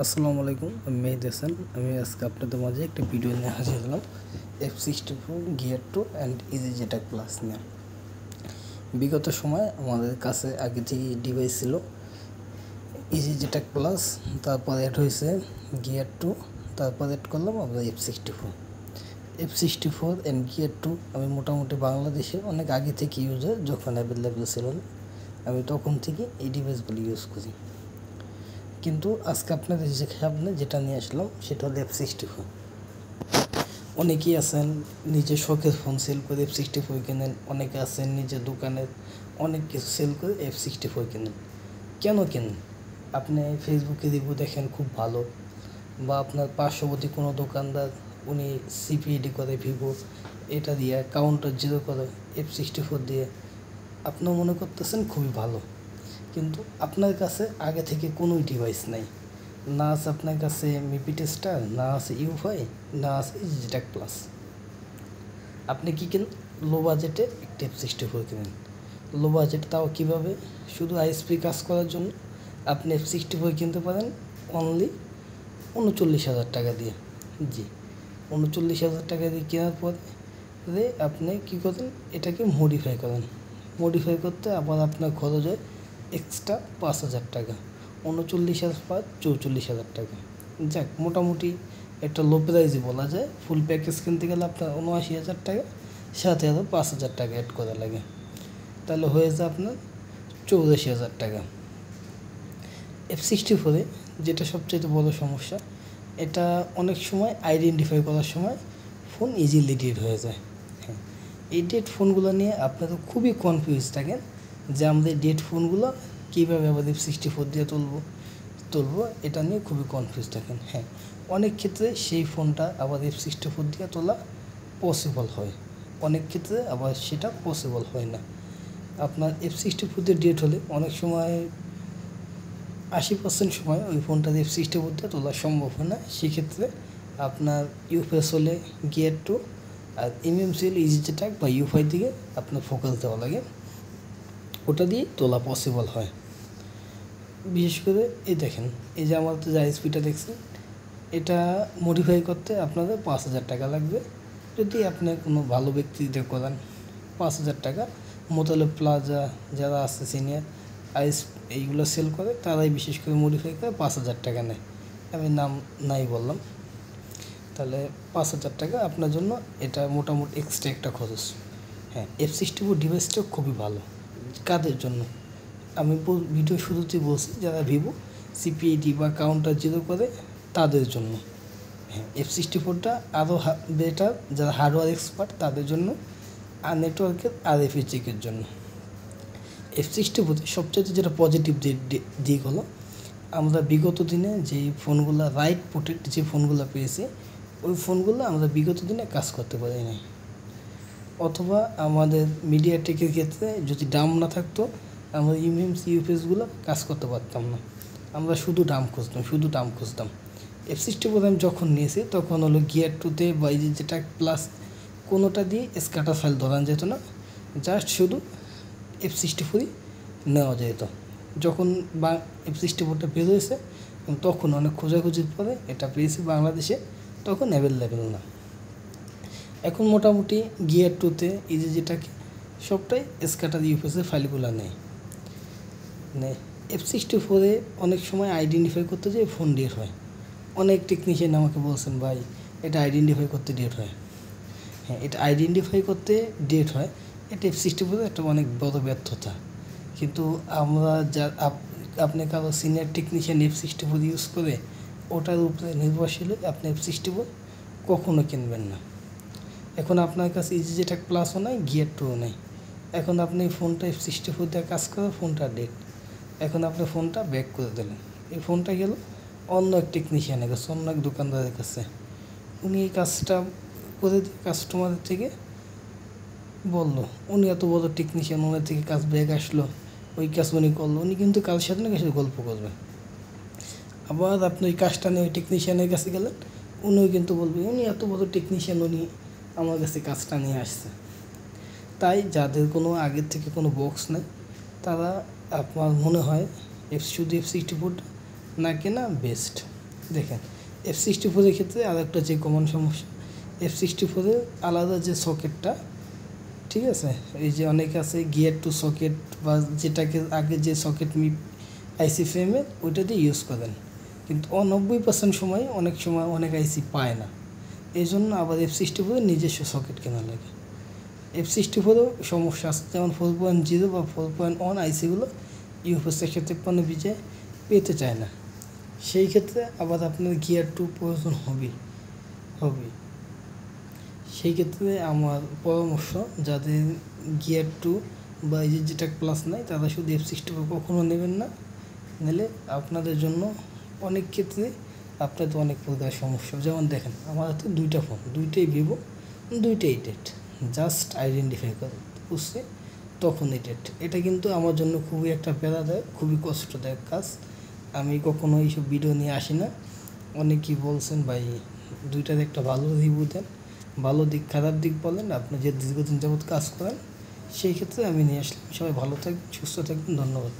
আসসালামু আলাইকুম, আমি মেহেদ হাসান। আমি আজকে আপনাদের মাঝে একটা ভিডিও নিয়ে হাজির হলাম F64 gear 2 and EasyJet plus নিয়ে। বিগত সময় আমাদের কাছে আগে যে ডিভাইস ছিল EasyJet প্লাস, তারপর অ্যাড হয়েছে গিয়ার 2, তারপর অ্যাড করলাম আমরা F64 অ্যান্ড গিয়ার 2। আমি মোটামুটি বাংলাদেশে অনেক আগে থেকে ইউজার, যখন অ্যাভেলেবেল ছিল না আমি তখন থেকে এই ডিভাইসগুলি ইউজ করি। কিন্তু আজকে আপনাদের সামনে যেটা নিয়ে আসলাম সেটা হলো F64। অনেকেই আছেন নিজের শখের ফোন সেল করে F64 কেনেন, অনেকে আছেন নিজের দোকানের অনেক কিছু সেল করে F64 কেনেন। কেন কেনেন? আপনি ফেসবুকে রিভিউ দেখেন খুব ভালো, বা আপনার পার্শ্ববর্তী কোনো দোকানদার উনি সিপিইডি করে ভিভো, এটা দিয়ে কাউন্টার জিরো করে F64 দিয়ে আপনিও মনে করতেছেন খুবই ভালো, কিন্তু আপনার কাছে আগে থেকে কোনো ডিভাইস নাই। না আছে আপনার কাছে মিপি টেস্টার, না আছে ইউফাই, না আছে EasyJet প্লাস। আপনি কী কেনেন? লো বাজেটে একটা F64 কেনেন। লো বাজেট, তাও কীভাবে? শুধু আইএসপি কাজ করার জন্য আপনি F64 কিনতে পারেন অনলি 39,000 টাকা দিয়ে। জি, 39,000 টাকা দিয়ে কেনার পরে আপনি কী করেন? এটাকে মডিফাই করেন। মডিফাই করতে আবার আপনার খরচ হয় এক্সট্রা 5,000 টাকা। 39,000 44,000 টাকা। যাক, মোটামুটি একটা লো প্রাইজই বলা যায়। ফুল প্যাকেজ কিনতে গেলে আপনার 79,000 টাকা, সাথে আরও 5,000 টাকা অ্যাড করা লাগে, তাহলে হয়ে যায় আপনার 84,000 টাকা। F64 যেটা সবচেয়ে বড় সমস্যা, এটা অনেক সময় আইডেন্টিফাই করার সময় ফোন ইজিলি ডেড হয়ে যায়। হ্যাঁ, এই ডেড ফোনগুলো নিয়ে আপনারা খুবই কনফিউজ থাকেন যে আমাদের ডেড ফোনগুলো কীভাবে আবার F64 দিয়ে তুলবো, এটা নিয়ে খুবই কনফিউজ থাকেন। হ্যাঁ, অনেক ক্ষেত্রে সেই ফোনটা আবার F64 দিয়ে তোলা পসিবল হয়, অনেক ক্ষেত্রে আবার সেটা পসিবল হয় না। আপনার F64 দিয়ে ডেট হলে অনেক সময় 80% সময় ওই ফোনটা F64 দিয়ে তোলা সম্ভব হয় না। সেক্ষেত্রে আপনার ইউপিএস হলে গিয়ার 2 আর এমএমসি হলে EasyJet বা ইউফাই দিকে আপনার ফোকাস দেওয়া লাগে, ওটা দিয়ে তোলা পসিবল হয়। বিশেষ করে এই দেখেন, এই যে আমার যে আইএসপিটা দেখছেন, এটা মডিফাই করতে আপনাদের 5,000 টাকা লাগবে। যদি আপনি কোনো ভালো ব্যক্তি দিয়ে করান 5,000 টাকা। মোতালেব প্লাজা যারা আছে সিনিয়র এইগুলো সেল করে, তারাই বিশেষ করে মডিফাই করে 5,000 টাকা নেয়। আমি নাম নাই বললাম, তাহলে 5,000 টাকা আপনার জন্য এটা মোটামুটি এক্সট্রা একটা খরচ। হ্যাঁ, F64 ডিভাইসটা খুবই ভালো। কাদের জন্য? আমি ভিডিও শুরুতেই বলছি, যারা ভিভো সিপিইডি বা কাউন্টার জিরো করে তাদের জন্য। হ্যাঁ, F64টা আরও বেটার যারা হার্ডওয়্যার এক্সপার্ট তাদের জন্য, আর নেটওয়ার্কের RFI চেকের জন্য। F64 সবচেয়ে যেটা পজিটিভ দিক হলো, আমরা বিগত দিনে যেই ফোনগুলো রাইট প্রোটেক্ট যে ফোনগুলো পেয়েছি, ওই ফোনগুলো আমরা বিগত দিনে কাজ করতে পারি নাই। অথবা আমাদের মিডিয়াটেকের ক্ষেত্রে যদি দাম না থাকতো, আমরা এমএমসি ইউপিএসগুলো কাজ করতে পারতাম না। আমরা শুধু দাম খুঁজতাম। F64 আমি যখন নিয়েছি তখন হলো গিয়ার 2তে বা EasyJet প্লাস কোনোটা দিয়ে স্ক্যাটার ফাইল ধরানো যেত না, জাস্ট শুধু F64 নেওয়া যেত। যখন F64টা বের হয়েছে তখন অনেক খোঁজাখুঁজির পরে এটা পেয়েছি বাংলাদেশে, তখন অ্যাভেলেবেল না। এখন মোটামুটি গিয়ার 2তে EasyJet সবটাই স্ক্যাটার ইউপিএসের ফাইলগুলো নেয়। F64 অনেক সময় আইডেন্টিফাই করতে যেয়ে ফোন ডেট হয়। অনেক টেকনিশিয়ান আমাকে বলছেন, ভাই এটা আইডেন্টিফাই করতে ডেট হয়। হ্যাঁ, এটা আইডেন্টিফাই করতে ডেট হয়, এটা F64 একটা অনেক বড় ব্যর্থতা। কিন্তু আমরা আপনি কারো সিনিয়র টেকনিশিয়ান F64 ইউজ করে ওটার উপরে নির্ভরশীল আপনি F64 কখনো কিনবেন না। এখন আপনার কাছে EasyJet প্লাসও নাই, গিয়ার 2ও নেই। এখন আপনি ফোনটা F64 দিয়ে কাজ করে ফোনটা ডেট। এখন আপনি ফোনটা ব্যাক করে দিলেন, এই ফোনটা গেল অন্য এক টেকনিশিয়ানের কাছে, অন্য এক দোকানদারের কাছে। উনি এই কাজটা করে দিয়ে কাস্টমারের থেকে বললো, উনি এত বড় টেকনিশিয়ান, ওনার থেকে কাজ ব্যাক আসলো, ওই কাজ উনি করলো। উনি কিন্তু কাজ সাথে না কাছে গল্প করবে। আবার আপনি ওই কাজটা নিয়ে ওই টেকনিশিয়ানের কাছে গেলেন, উনিও কিন্তু বলবে উনি এত বড় টেকনিশিয়ান, উনি আমার কাছে কাজটা নিয়ে আসছে। তাই যাদের কোনো আগের থেকে কোনো বক্স নেই, তারা আমার মনে হয় শুধু F64 না কেনা বেস্ট। দেখেন F64-এর ক্ষেত্রে আর একটা যে কমন সমস্যা, F64-এর আলাদা যে সকেটটা, ঠিক আছে, এই যে অনেকে আছে গিয়ার টু সকেট বা যেটাকে আগে যে সকেট আইসি ফ্রেমে ওইটা দিয়ে ইউজ করেন, কিন্তু 90% সময় অনেক আইসি পায় না, এই জন্য আবার F64-এর নিজস্ব সকেট কেনা লাগে। F64-এও সমস্যা আছে, যেমন 4.0 বা 4.1 আইসিগুলো ইউএফএস 153 বিজে পেতে চায় না, সেই ক্ষেত্রে আবার আপনার গিয়ার টু প্রয়োজন হবে। সেই ক্ষেত্রে আমার পরামর্শ, যাদের গিয়ার টু বা এই যেটা প্লাস নাই তারা শুধু F64 কখনও নেবেন না, নিলে আপনাদের জন্য অনেক ক্ষেত্রে আপনাদের অনেক প্রকার সমস্যা। যেমন দেখেন আমার হাতে দুইটা ফোন, দুইটাই ভিভো, দুইটাই ডেট, জাস্ট আইডেন্টিফাই করছে তখন ডেট। এটা কিন্তু আমার জন্য খুবই একটা প্যারাদায়ক, খুবই কষ্টদায়ক কাজ। আমি কখনো এইসব ভিডিও নিয়ে আসি না। অনেকেই বলছেন ভাই দুইটার একটা ভালো রিভিউ দেন, ভালো দিক খারাপ দিক বলেন, আপনি যে দীর্ঘদিন যাবত কাজ করেন, সেই ক্ষেত্রে আমি নিয়ে আসলাম। সবাই ভালো থাকবেন, সুস্থ থাকবেন, ধন্যবাদ।